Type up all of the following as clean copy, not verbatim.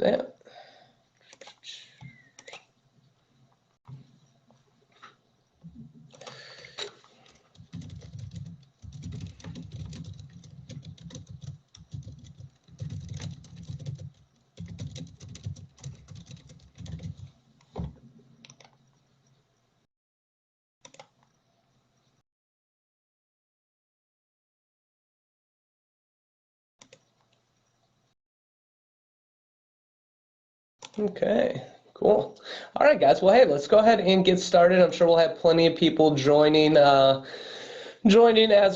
that. Okay, cool. All right, guys. Well, hey, let's go ahead and get started. I'm sure we'll have plenty of people joining as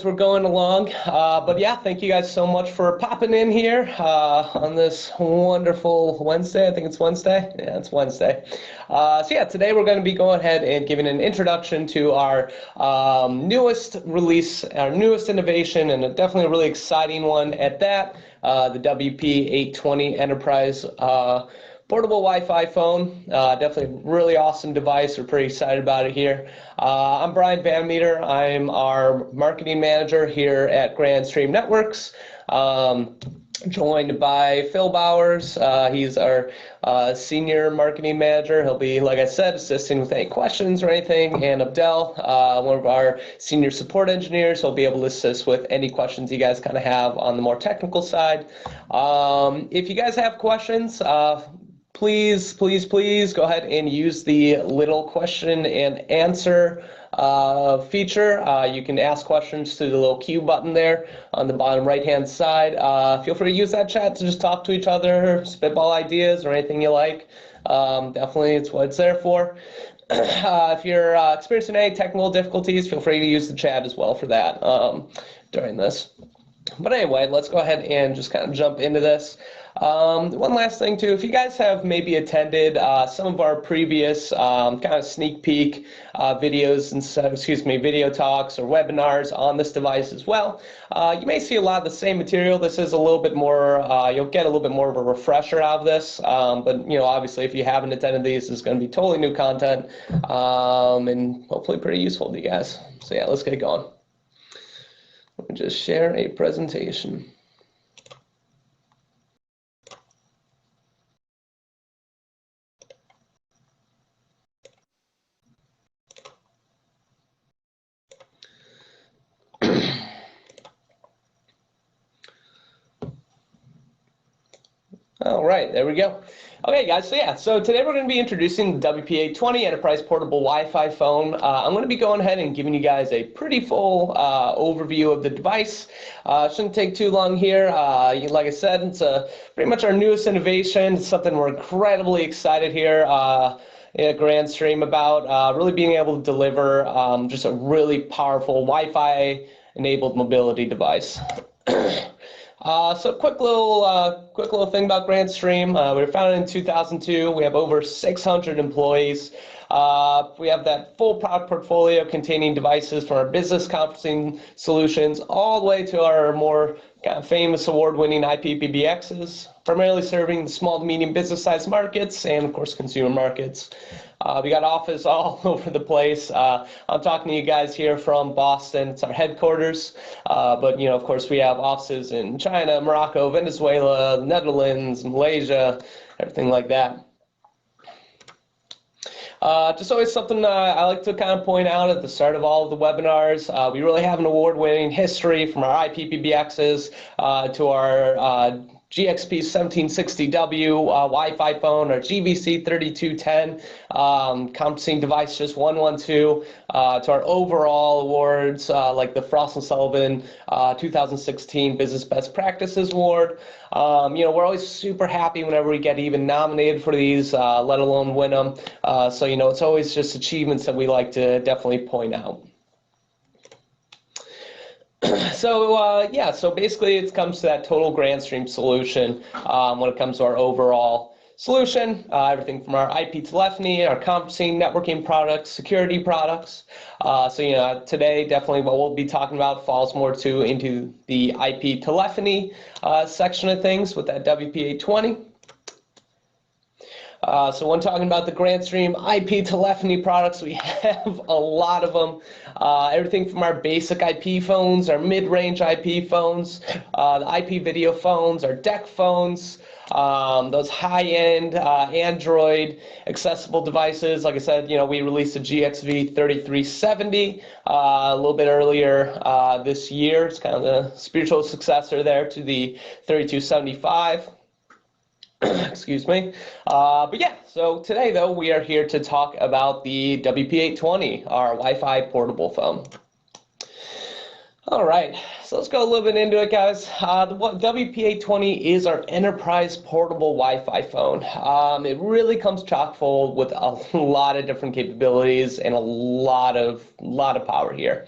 we're going along. But yeah, thank you guys so much for popping in here on this wonderful Wednesday. I think it's Wednesday. Yeah, it's Wednesday. So yeah, today we're going to be going ahead and giving an introduction to our newest release, our newest innovation, and definitely a really exciting one at that, the WP820 Enterprise portable Wi-Fi phone. Definitely really awesome device. We're pretty excited about it here. I'm Brian Van Meter. I'm our marketing manager here at Grandstream Networks. Joined by Phil Bowers. He's our senior marketing manager. He'll be, like I said, assisting with any questions or anything. And Abdel, one of our senior support engineers, will be able to assist with any questions you guys kind of have on the more technical side. If you guys have questions, please go ahead and use the little question and answer feature. You can ask questions through the little Q button there on the bottom right-hand side. Feel free to use that chat to just talk to each other, spitball ideas or anything you like. Definitely, it's what it's there for. If you're experiencing any technical difficulties, feel free to use the chat as well for that during this. But anyway, let's go ahead and just kind of jump into this. One last thing too, if you guys have maybe attended some of our previous kind of sneak peek videos and video talks or webinars on this device as well, you may see a lot of the same material. This is a little bit more, you'll get a little bit more of a refresher out of this, but you know, obviously if you haven't attended these, it's going to be totally new content and hopefully pretty useful to you guys. So yeah, let's get going. Let me just share a presentation. All right, there we go. Okay, guys, so today we're going to be introducing the WP820 Enterprise Portable Wi-Fi phone. I'm going to be going ahead and giving you guys a pretty full overview of the device. Shouldn't take too long here. Like I said, it's pretty much our newest innovation. It's something we're incredibly excited here at Grandstream about, really being able to deliver just a really powerful Wi-Fi enabled mobility device. So quick little thing about Grandstream. We were founded in 2002. We have over 600 employees. We have that full product portfolio containing devices from our business conferencing solutions all the way to our more kind of famous award-winning IP PBXs, primarily serving the small to medium business size markets and of course consumer markets. We got office all over the place. I'm talking to you guys here from Boston. It's our headquarters, but you know, of course, we have offices in China, Morocco, Venezuela, Netherlands, Malaysia, everything like that. Just always something I like to kind of point out at the start of all of the webinars. We really have an award-winning history from our IP PBXs to our GXP 1760W Wi-Fi phone, our GVC 3210 conferencing device, just 112, to our overall awards like the Frost & Sullivan 2016 Business Best Practices Award. You know, we're always super happy whenever we get even nominated for these, let alone win them. So, you know, it's always just achievements that we like to definitely point out. So yeah, so basically it comes to that total Grandstream solution when it comes to our overall solution, everything from our IP telephony, our conferencing, networking products, security products. So you know, today definitely what we'll be talking about falls more into the IP telephony section of things with that WP820. So when talking about the Grandstream IP telephony products, we have a lot of them. Everything from our basic IP phones, our mid-range IP phones, the IP video phones, our deck phones, those high-end Android accessible devices. Like I said, we released a GXV 3370 a little bit earlier this year. It's kind of the spiritual successor there to the 3275. Excuse me. But yeah, so today though, we are here to talk about the WP820, our Wi-Fi portable phone. All right, so let's go a little bit into it, guys. The WP820 is our enterprise portable Wi-Fi phone. It really comes chock full with a lot of different capabilities and a lot of power here.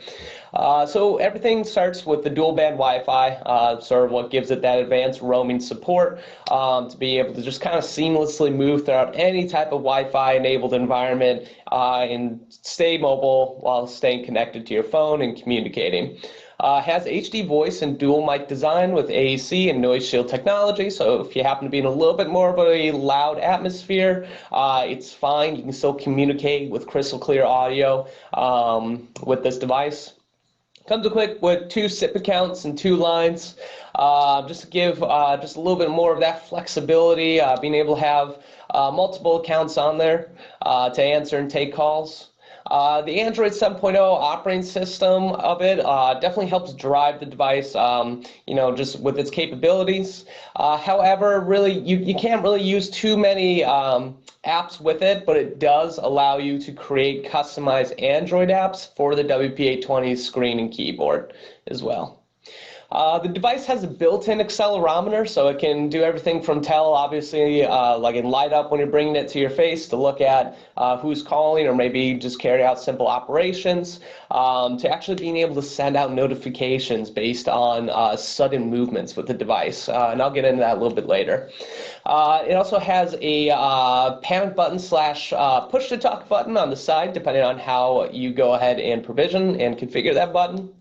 So everything starts with the dual band Wi-Fi, sort of what gives it that advanced roaming support to be able to just kind of seamlessly move throughout any type of Wi-Fi enabled environment and stay mobile while staying connected to your phone and communicating. Has HD voice and dual mic design with AAC and noise shield technology, so if you happen to be in a little bit more of a loud atmosphere, it's fine. You can still communicate with crystal clear audio with this device. Comes equipped with 2 SIP accounts and 2 lines, just to give just a little bit more of that flexibility, being able to have multiple accounts on there to answer and take calls. The Android 7.0 operating system of it definitely helps drive the device, just with its capabilities. However, really, you can't really use too many apps with it, but it does allow you to create customized Android apps for the WP820 screen and keyboard as well. The device has a built-in accelerometer, so it can do everything from tell, obviously, like it light up when you're bringing it to your face to look at who's calling, or maybe just carry out simple operations, to actually being able to send out notifications based on sudden movements with the device. And I'll get into that a little bit later. It also has a panic button / push to talk button on the side, depending on how you go ahead and provision and configure that button.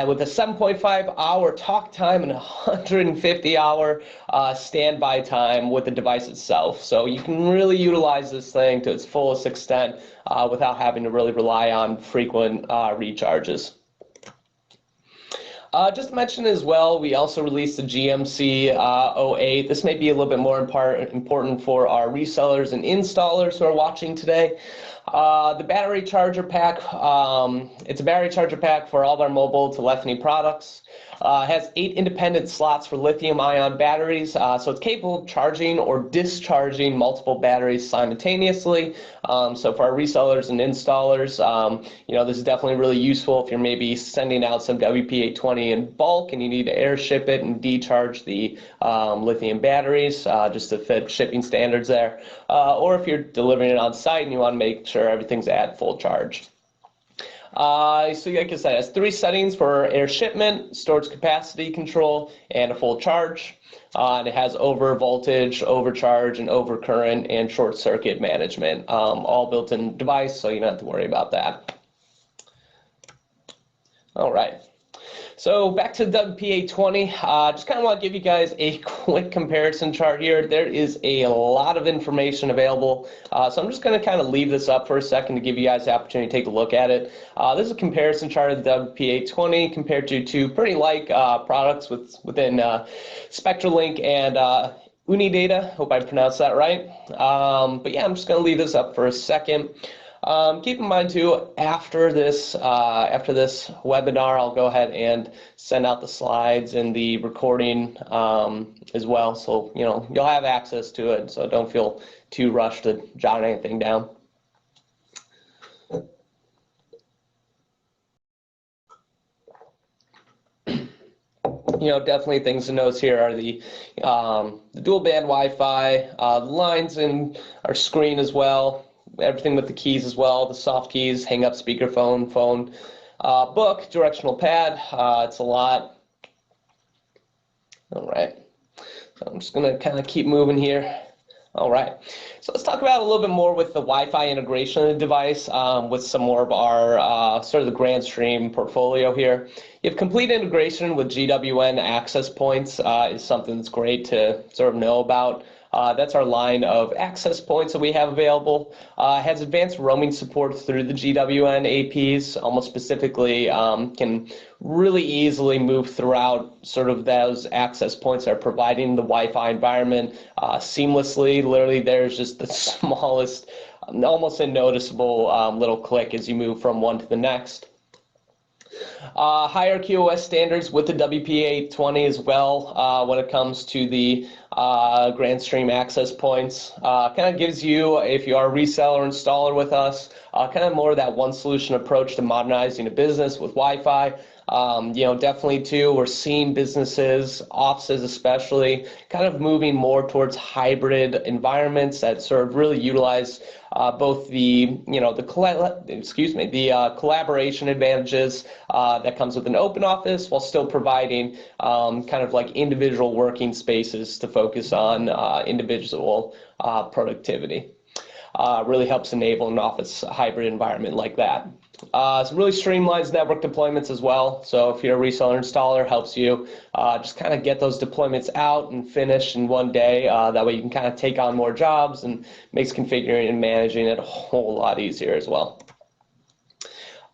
With a 7.5-hour talk time and 150-hour standby time with the device itself. So you can really utilize this thing to its fullest extent without having to really rely on frequent recharges. Just to mention as well, we also released the GMC 08. This may be a little bit more important for our resellers and installers who are watching today. The battery charger pack, it's a battery charger pack for all of our mobile telephony products. Has 8 independent slots for lithium-ion batteries, so it's capable of charging or discharging multiple batteries simultaneously. So for our resellers and installers, this is definitely really useful if you're maybe sending out some WP820 in bulk and you need to airship it and decharge the lithium batteries just to fit shipping standards there. Or if you're delivering it on site and you want to make sure everything's at full charge. So like I said, it has 3 settings for air shipment, storage capacity control, and a full charge. And it has over voltage, overcharge, and overcurrent and short circuit management, all built in device, so you don't have to worry about that. All right. So back to the WP820, just kind of want to give you guys a quick comparison chart here. There is a lot of information available, so I'm just going to kind of leave this up for a second to give you guys the opportunity to take a look at it. This is a comparison chart of the WP820 compared to 2 pretty like products within SpectraLink and Unidata. Hope I pronounced that right. But yeah, I'm just going to leave this up for a second. Keep in mind too, after this webinar, I'll go ahead and send out the slides and the recording as well, so you'll have access to it. So don't feel too rushed to jot anything down. Definitely things to note here are the dual band Wi-Fi, the lines in our screen as well. Everything with the keys as well, the soft keys, hang up, speakerphone, phone, book, directional pad. It's a lot. All right. So I'm just going to kind of keep moving here. All right. So let's talk about a little bit more with the Wi-Fi integration of the device with some more of our sort of the Grandstream portfolio here. You have complete integration with GWN access points is something that's great to sort of know about. That's our line of access points that we have available. Has advanced roaming support through the GWN APs, almost specifically can really easily move throughout sort of those access points that are providing the Wi-Fi environment seamlessly. Literally, there's just the smallest, almost unnoticeable little click as you move from one to the next. Higher QoS standards with the WP820 as well when it comes to the Grandstream access points. Kind of gives you, if you are a reseller or installer with us, kind of more of that one solution approach to modernizing a business with Wi-Fi. Definitely too, we're seeing businesses, offices especially, kind of moving more towards hybrid environments that sort of really utilize both the collaboration advantages that comes with an open office, while still providing kind of like individual working spaces to focus on individual productivity. Really helps enable an office hybrid environment like that. So really streamlines network deployments as well. So if you're a reseller installer, helps you just kind of get those deployments out and finish in one day. That way you can kind of take on more jobs and makes configuring and managing it a whole lot easier as well.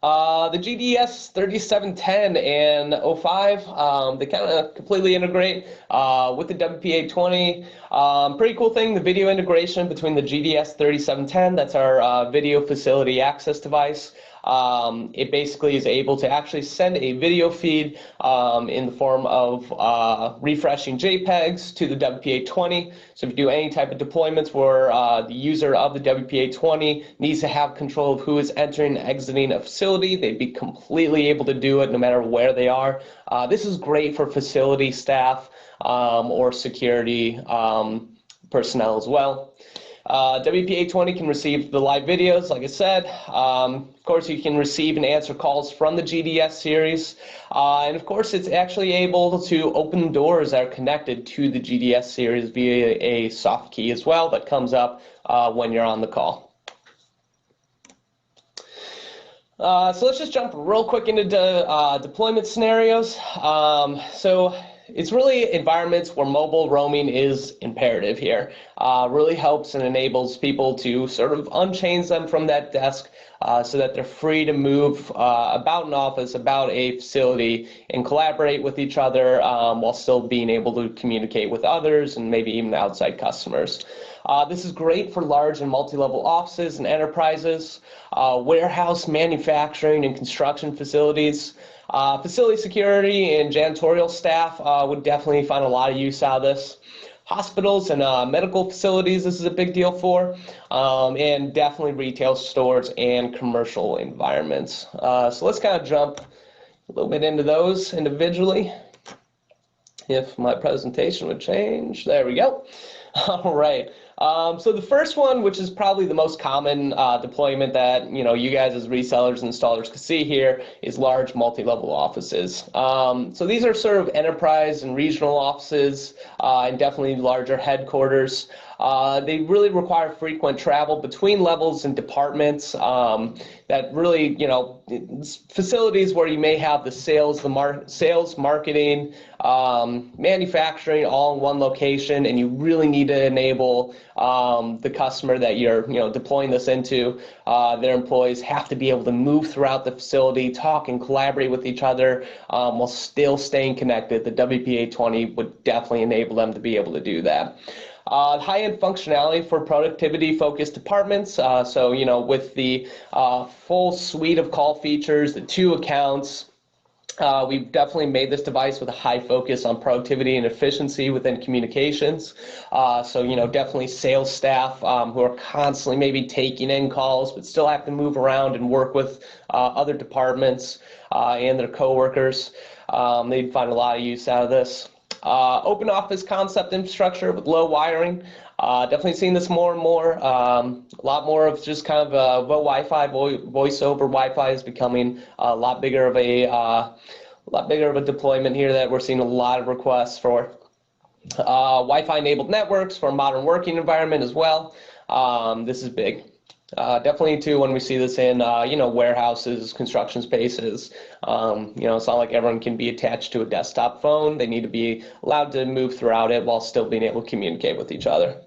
The GDS 3710 and 05, they kind of completely integrate with the WP820. Pretty cool thing, the video integration between the GDS 3710, that's our video facility access device. It basically is able to actually send a video feed in the form of refreshing JPEGs to the WP820. So if you do any type of deployments where the user of the WP820 needs to have control of who is entering and exiting a facility, they'd be completely able to do it no matter where they are. This is great for facility staff or security personnel as well. WP820 can receive the live videos, like I said. Of course, you can receive and answer calls from the GDS series. And of course, it's actually able to open doors that are connected to the GDS series via a soft key as well that comes up when you're on the call. So let's just jump real quick into deployment scenarios. So it's really environments where mobile roaming is imperative here. Really helps and enables people to sort of unchain them from that desk so that they're free to move about an office, about a facility, and collaborate with each other while still being able to communicate with others and maybe even outside customers. This is great for large and multi-level offices and enterprises, warehouse, manufacturing, and construction facilities. Facility security and janitorial staff would definitely find a lot of use out of this. Hospitals and medical facilities, this is a big deal for, and definitely retail stores and commercial environments. So let's kind of jump a little bit into those individually. If my presentation would change, there we go. All right. So the first one, which is probably the most common deployment that you guys as resellers and installers can see here, is large multi-level offices. So these are sort of enterprise and regional offices and definitely larger headquarters. They really require frequent travel between levels and departments that really, facilities where you may have the sales, sales, marketing, manufacturing all in one location, and you really need to enable the customer that you're deploying this into. Their employees have to be able to move throughout the facility, talk and collaborate with each other while still staying connected. The WP820 would definitely enable them to be able to do that. High-end functionality for productivity-focused departments. So, with the full suite of call features, the 2 accounts, we've definitely made this device with a high focus on productivity and efficiency within communications. So, definitely sales staff who are constantly maybe taking in calls, but still have to move around and work with other departments and their coworkers. They'd find a lot of use out of this. Open office concept infrastructure with low wiring. Definitely seeing this more and more. A lot more of just kind of Wi-Fi, voice over Wi-Fi is becoming a lot bigger of a deployment here that we're seeing a lot of requests for. Wi-Fi enabled networks for a modern working environment as well. This is big. Definitely too when we see this in warehouses, construction spaces. It's not like everyone can be attached to a desktop phone. They need to be allowed to move throughout it while still being able to communicate with each other.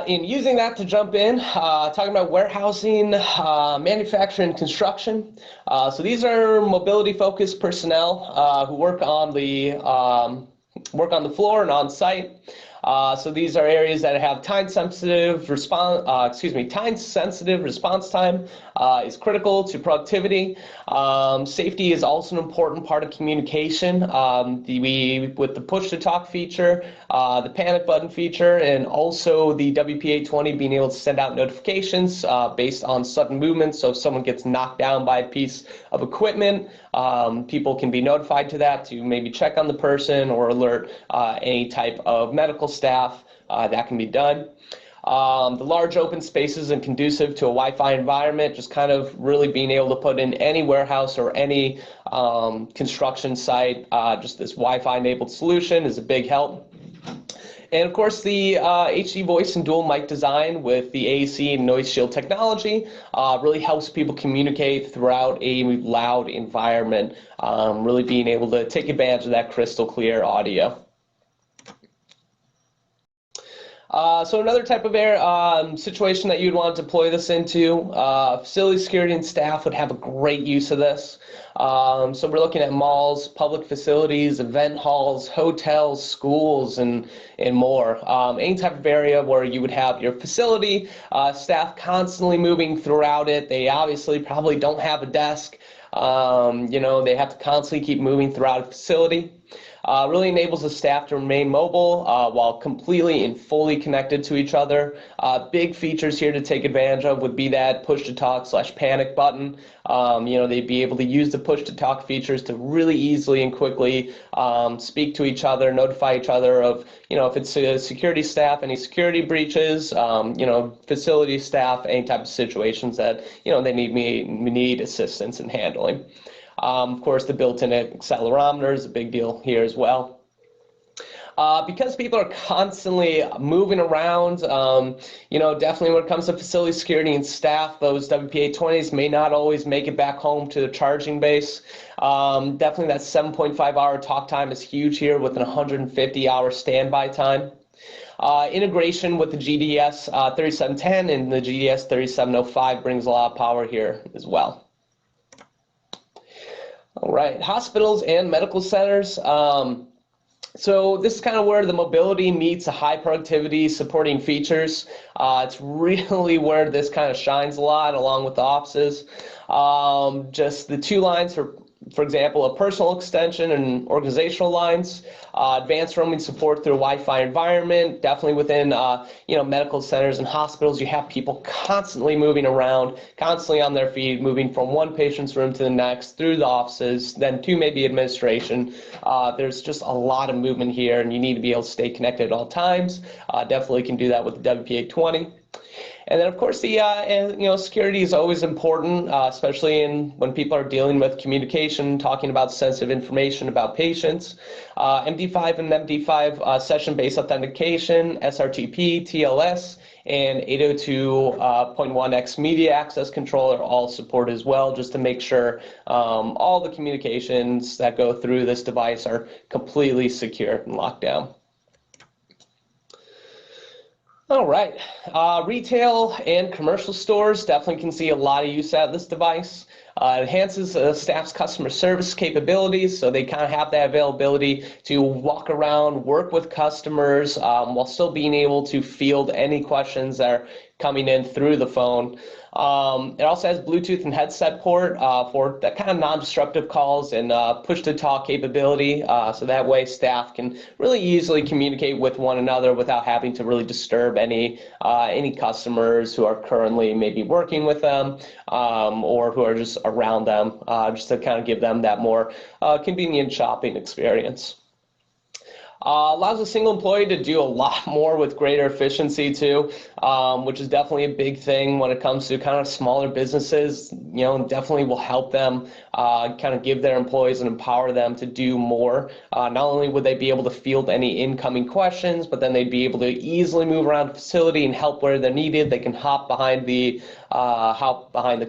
In using that to jump in, talking about warehousing, manufacturing, and construction. So these are mobility-focused personnel who work on the floor and on site. So these are areas that have time-sensitive response time is critical to productivity. Safety is also an important part of communication. With the push-to-talk feature, the panic button feature, and also the WP820 being able to send out notifications based on sudden movement. So if someone gets knocked down by a piece of equipment, people can be notified to that to maybe check on the person or alert any type of medical staff. That can be done. The large open spaces and conducive to a Wi-Fi environment, just kind of really being able to put in any warehouse or any construction site, just this Wi-Fi enabled solution is a big help. And of course, the HD voice and dual mic design with the AAC and noise shield technology really helps people communicate throughout a loud environment, really being able to take advantage of that crystal clear audio. So another type of situation that you'd want to deploy this into, facility security and staff would have a great use of this. So we're looking at malls, public facilities, event halls, hotels, schools, and more. Any type of area where you would have your facility, staff constantly moving throughout it. They obviously probably don't have a desk. They have to constantly keep moving throughout a facility. Really enables the staff to remain mobile while completely and fully connected to each other. Big features here to take advantage of would be that push-to-talk / panic button. They'd be able to use the push-to-talk features to really easily and quickly speak to each other, notify each other of, if it's a security staff, any security breaches, facility staff, any type of situations that, they need assistance in handling. Of course, the built-in accelerometer is a big deal here as well. Because people are constantly moving around, definitely when it comes to facility security and staff, those WP820s may not always make it back home to the charging base. Definitely that 7.5-hour talk time is huge here with an 150-hour standby time. Integration with the GDS 3710 and the GDS 3705 brings a lot of power here as well. All right, hospitals and medical centers. So this is kind of where the mobility meets the high productivity supporting features. It's really where this kind of shines a lot along with the offices. Just the two lines for example, a personal extension and organizational lines, advanced roaming support through a Wi-Fi environment. Definitely within medical centers and hospitals, you have people constantly moving around, constantly on their feet, moving from one patient's room to the next, through the offices, then to maybe administration. There's just a lot of movement here, and you need to be able to stay connected at all times. Definitely can do that with the WP820. And then, of course, the security is always important, especially when people are dealing with communication, talking about sensitive information about patients. MD5 and MD5 session-based authentication, SRTP, TLS, and 802.1x media access control are all supported as well, just to make sure all the communications that go through this device are completely secure and locked down. All right, retail and commercial stores definitely can see a lot of use out of this device. It enhances staff's customer service capabilities, so they kind of have that availability to walk around, work with customers, while still being able to field any questions that are coming in through the phone. It also has Bluetooth and headset port for that kind of non-disruptive calls and push-to-talk capability, so that way staff can really easily communicate with one another without having to really disturb any customers who are currently maybe working with them or who are just around them, just to kind of give them that more convenient shopping experience. Allows a single employee to do a lot more with greater efficiency too, which is definitely a big thing when it comes to kind of smaller businesses, and definitely will help them kind of give their employees and empower them to do more. Not only would they be able to field any incoming questions, but then they'd be able to easily move around the facility and help where they're needed. They can hop behind the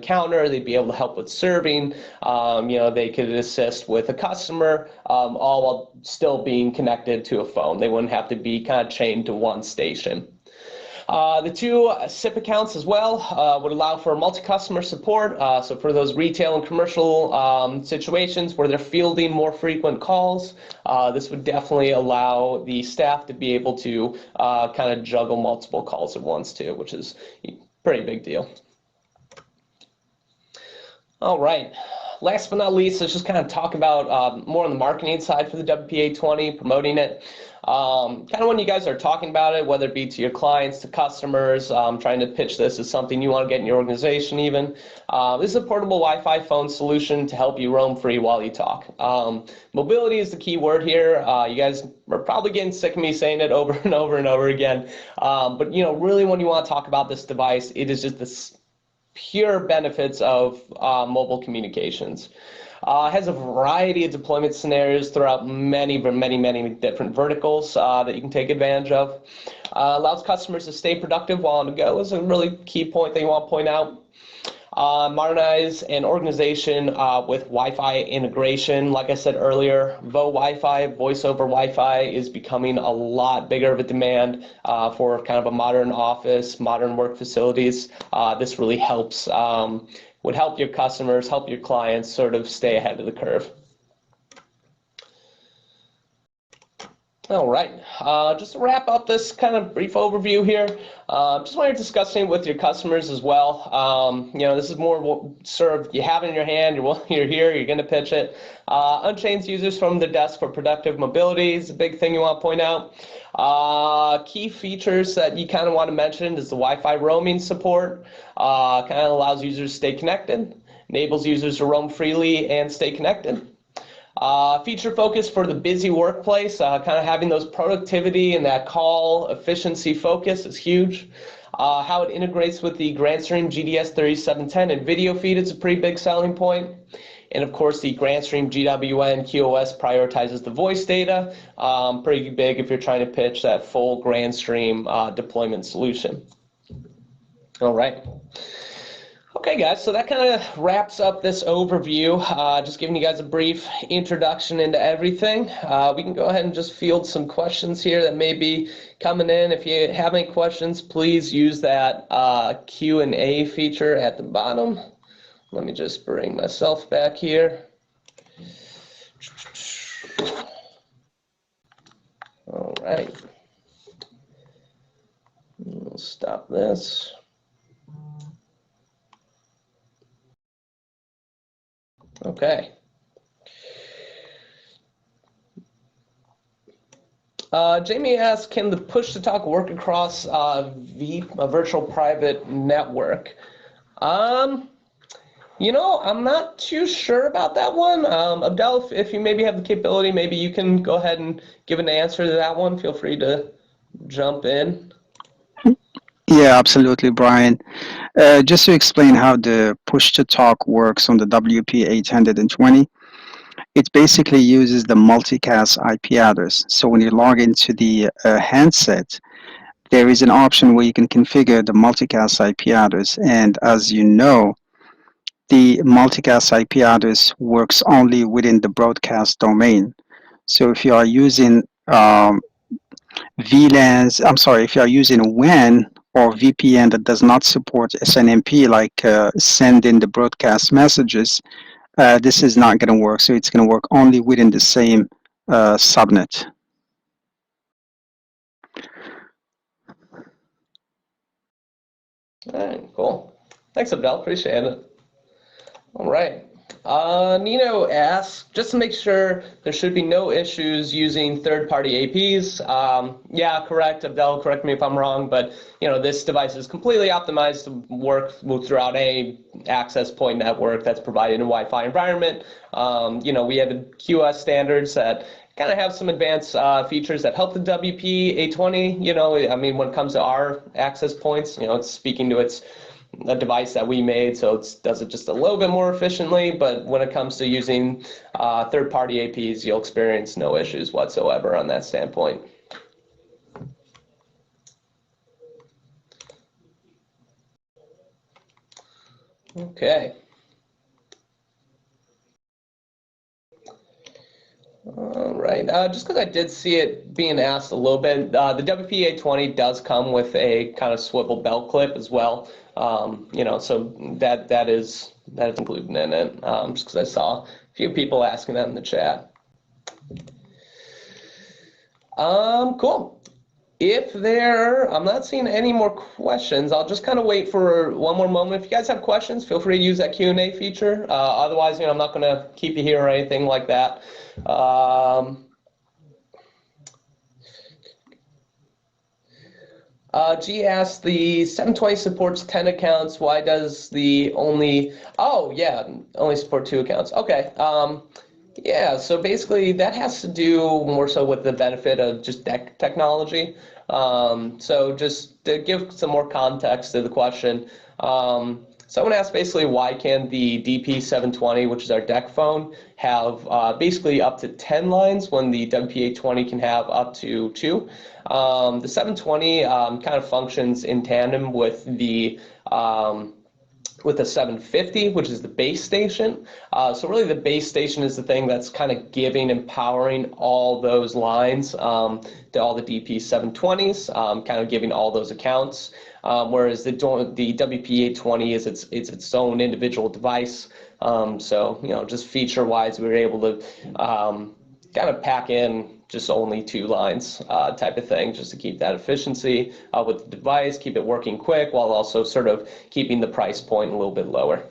counter. They'd be able to help with serving. They could assist with a customer, all while still being connected to a phone. They wouldn't have to be kind of chained to one station. The two SIP accounts as well would allow for multi-customer support. So for those retail and commercial situations where they're fielding more frequent calls, this would definitely allow the staff to be able to kind of juggle multiple calls at once too, which is a pretty big deal. All right. Last but not least, let's just kind of talk about more on the marketing side for the WP820, promoting it. Kind of when you guys are talking about it, whether it be to your clients, to customers, trying to pitch this as something you want to get in your organization even. This is a portable Wi-Fi phone solution to help you roam free while you talk. Mobility is the key word here. You guys are probably getting sick of me saying it over and over and over again. But really when you want to talk about this device, it is just this pure benefits of mobile communications. Has a variety of deployment scenarios throughout many different verticals that you can take advantage of. Allows customers to stay productive while on the go is a really key point that you want to point out. Modernize an organization with Wi-Fi integration. Like I said earlier, Wi-Fi, voice over Wi-Fi is becoming a lot bigger of a demand for kind of a modern office, modern work facilities. This really helps, would help your customers, help your clients sort of stay ahead of the curve. All right, just to wrap up this kind of brief overview here, just want to discuss it with your customers as well. This is more sort of you have it in your hand, you're here, you're going to pitch it. Unchained users from the desk for productive mobility is a big thing you want to point out. Key features that you kind of want to mention is the Wi-Fi roaming support. Kind of allows users to stay connected, enables users to roam freely and stay connected. Feature focus for the busy workplace, kind of having those productivity and that call efficiency focus is huge. How it integrates with the Grandstream GDS3710 and video feed is a pretty big selling point. And of course, the Grandstream GWN QoS prioritizes the voice data. Pretty big if you're trying to pitch that full Grandstream deployment solution. All right. Okay, guys, so that kind of wraps up this overview, just giving you guys a brief introduction into everything. We can go ahead and just field some questions here that may be coming in. If you have any questions, please use that Q&A feature at the bottom. Let me just bring myself back here. All right. We'll stop this. Okay. Jamie asks, can the push-to-talk work across a virtual private network? I'm not too sure about that one. Abdel, if you maybe have the capability, maybe you can go ahead and give an answer to that one. Feel free to jump in. Yeah, absolutely, Brian. Just to explain how the push-to-talk works on the WP820, it basically uses the multicast IP address. So when you log into the handset, there is an option where you can configure the multicast IP address. And as you know, the multicast IP address works only within the broadcast domain. So if you are using VLANs, I'm sorry, if you are using WAN or VPN that does not support SNMP, like sending the broadcast messages, this is not going to work. So it's going to work only within the same subnet. All right, cool. Thanks, Abdel. Appreciate it. All right. Nino asks, just to make sure there should be no issues using third-party APs. Yeah, correct. Abdel, correct me if I'm wrong, but this device is completely optimized to work throughout any access point network that's provided in a Wi-Fi environment. We have QoS standards that kind of have some advanced features that help the WP820. You know, I mean, when it comes to our access points, you know, it's speaking to a device that we made, so it does it just a little bit more efficiently. But when it comes to using third-party APs, you'll experience no issues whatsoever on that standpoint. Okay. All right, just because I did see it being asked a little bit, the WP820 does come with a kind of swivel belt clip as well. You know, so that is included in it. Just because I saw a few people asking that in the chat. Cool. If I'm not seeing any more questions, I'll just kind of wait for one more moment. If you guys have questions, feel free to use that Q&A feature. Otherwise, you know, I'm not going to keep you here or anything like that. G asked, the 720 supports 10 accounts. Why does the only support 2 accounts? Okay. Yeah, so basically that has to do more so with the benefit of just DEC technology. So just to give some more context to the question, someone asked basically why can the DP720, which is our DEC phone, have basically up to 10 lines when the WP820 can have up to 2. The 720 kind of functions in tandem with the 750, which is the base station. So really the base station is the thing that's kind of empowering all those lines to all the DP720s, kind of giving all those accounts. Whereas the WP820 is its own individual device. So, you know, just feature-wise, we were able to kind of pack in just only 2 lines type of thing, just to keep that efficiency with the device, keep it working quick, while also sort of keeping the price point a little bit lower.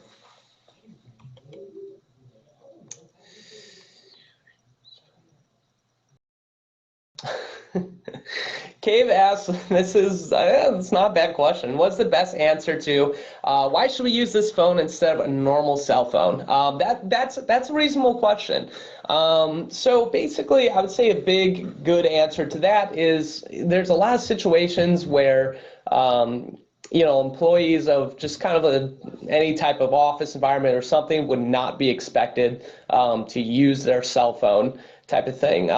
Cave asks, it's not a bad question. What's the best answer to why should we use this phone instead of a normal cell phone? That's a reasonable question. So basically, I would say a big good answer to that is there's a lot of situations where you know, employees of just kind of any type of office environment or something would not be expected to use their cell phone type of thing.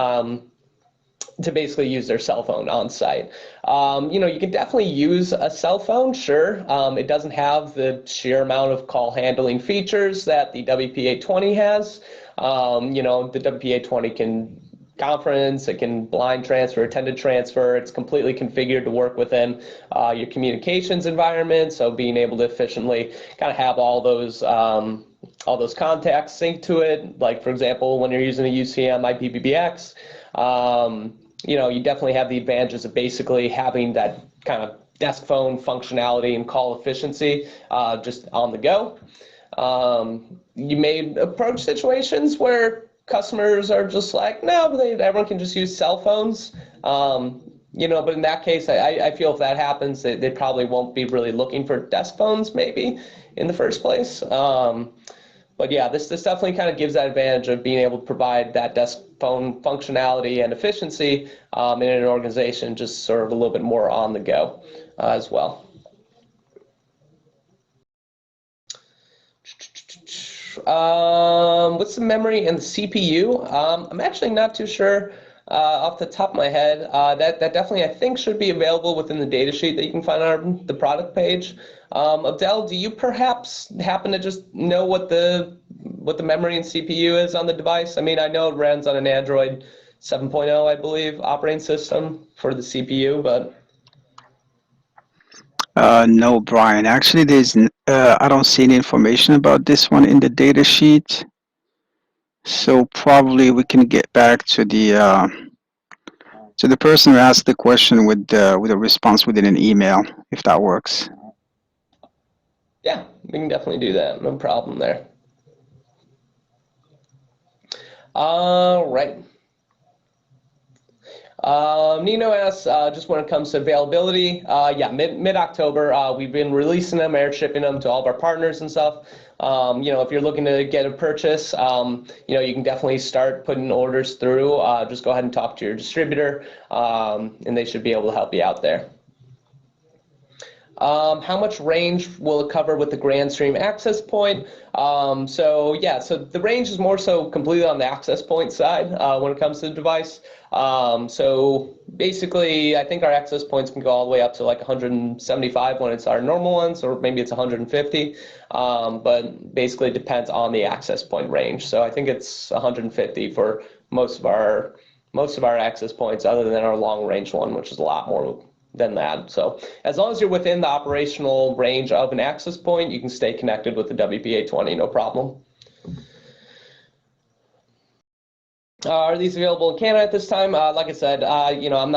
To basically use their cell phone on site. You know, you can definitely use a cell phone, sure. It doesn't have the sheer amount of call handling features that the WP820 has. You know, the WP820 can conference, it can blind transfer, attended transfer. It's completely configured to work within your communications environment. So being able to efficiently kind of have all those contacts synced to it. Like, for example, when you're using a UCM IPBX, you know, you definitely have the advantages of basically having that kind of desk phone functionality and call efficiency just on the go. You may approach situations where customers are just like, no, but everyone can just use cell phones. You know, but in that case, I feel if that happens, they probably won't be really looking for desk phones maybe in the first place. But yeah, this definitely kind of gives that advantage of being able to provide that desk phone functionality and efficiency in an organization, just sort of a little bit more on the go as well. What's the memory and the CPU? I'm actually not too sure off the top of my head. That definitely, I think, should be available within the data sheet that you can find on the product page. Abdel, do you perhaps happen to just know what the memory and CPU is on the device? I mean, I know it runs on an Android 7.0, I believe, operating system for the CPU, but No, Brian. Actually, I don't see any information about this one in the data sheet. So probably we can get back to the person who asked the question with a response within an email, if that works. yeah, we can definitely do that. No problem there. All right. Nino asks, just when it comes to availability, yeah, mid-October, we've been releasing them, air shipping them to all of our partners and stuff. If you're looking to get a purchase, you can definitely start putting orders through. Just go ahead and talk to your distributor, and they should be able to help you out there. How much range will it cover with the Grandstream access point? So the range is more so completely on the access point side when it comes to the device. So basically, I think our access points can go all the way up to like 175 when it's our normal ones, or maybe it's 150. But basically, it depends on the access point range. So I think it's 150 for most of our access points, other than our long range one, which is a lot more than that. So as long as you're within the operational range of an access point, you can stay connected with the WP820, no problem. Are these available in Canada at this time? Like I said, I'm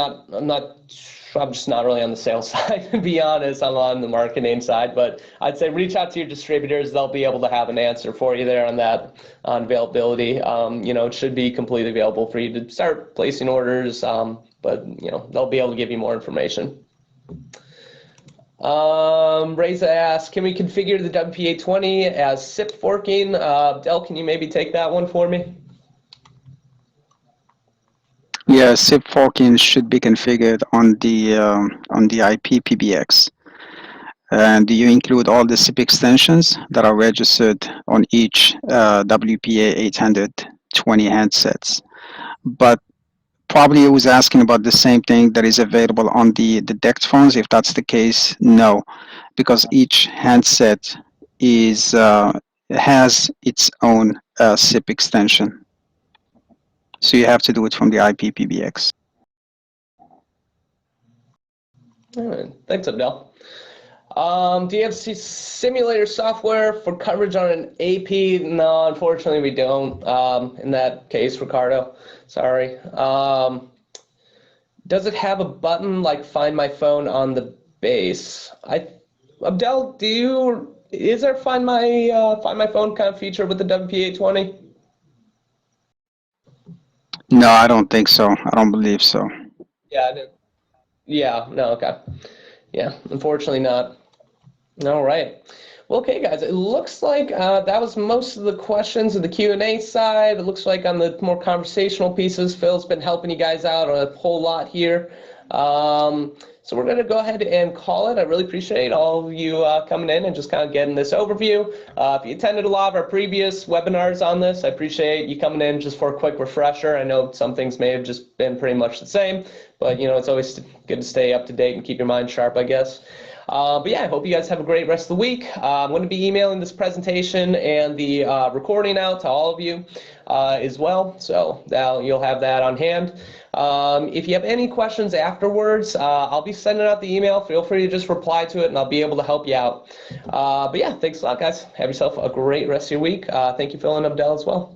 just not really on the sales side, to be honest. I'm on the marketing side, but I'd say reach out to your distributors. They'll be able to have an answer for you there on that, on availability. It should be completely available for you to start placing orders, but they'll be able to give you more information. Reza asks, can we configure the WP820 as SIP forking? Del, can you maybe take that one for me? Yeah, SIP forking should be configured on the IP PBX. And you include all the SIP extensions that are registered on each WPA820 handsets. But probably it was asking about the same thing that is available on the DECT phones. If that's the case, no, because each handset has its own SIP extension. So you have to do it from the IP PBX. All right. Thanks, Abdel. Do you have simulator software for coverage on an AP? No, unfortunately we don't. In that case, Ricardo, sorry. Does it have a button like Find My Phone on the base? Abdel, is there Find My Phone kind of feature with the WP820? No, I don't think so. I don't believe so. Yeah, no, okay. Yeah, unfortunately not. All right. Well, okay, guys, it looks like that was most of the questions of the Q&A side. It looks like on the more conversational pieces, Phil's been helping you guys out a whole lot here. So we're going to go ahead and call it. I really appreciate all of you coming in and just kind of getting this overview. If you attended a lot of our previous webinars on this, I appreciate you coming in just for a quick refresher. I know some things may have just been pretty much the same, but it's always good to stay up to date and keep your mind sharp, I guess. But yeah, I hope you guys have a great rest of the week. I'm going to be emailing this presentation and the recording out to all of you as well, so you'll have that on hand. If you have any questions afterwards, I'll be sending out the email. Feel free to just reply to it, and I'll be able to help you out. But yeah, thanks a lot, guys. Have yourself a great rest of your week. Thank you, Phil and Abdel, as well.